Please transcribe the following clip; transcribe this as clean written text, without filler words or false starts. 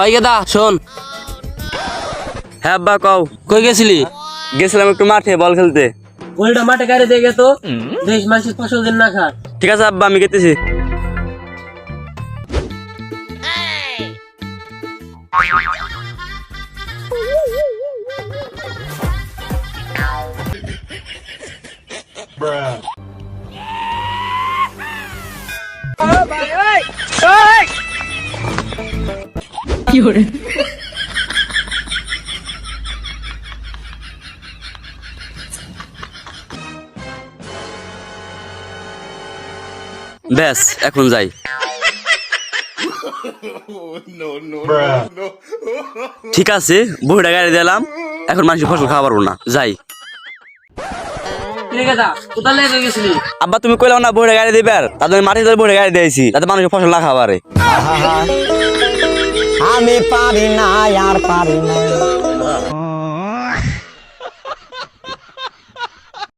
ওই গেদা শোন। হ্যাঁ আব্বা কও। কই গেছিলি? গেছিলাম একটু মাঠে বল খেলতে। বলটা মাঠে গাড়ি দিয়ে গেতো, দেশ মাসে ফসল দিন না খা। ঠিক আছে আব্বা, আমি গেতেছি। ব্যাস এখন যাই। ঠিক আছে, বুড়িটা গাড়ি দিলাম, এখন মানুষ ফসল খাওয়া পারবো না, যাই। কোথায় লেগে গেছিলি? আব্বা তুমি কইলাম না বুড়িটা গাড়ি দিবে, তাদের মাঠে বুড়ে গাড়ি দিয়েছি, তাতে মানুষ ফসল না খাওয়া পারে। আমি পারি না আর পারি না।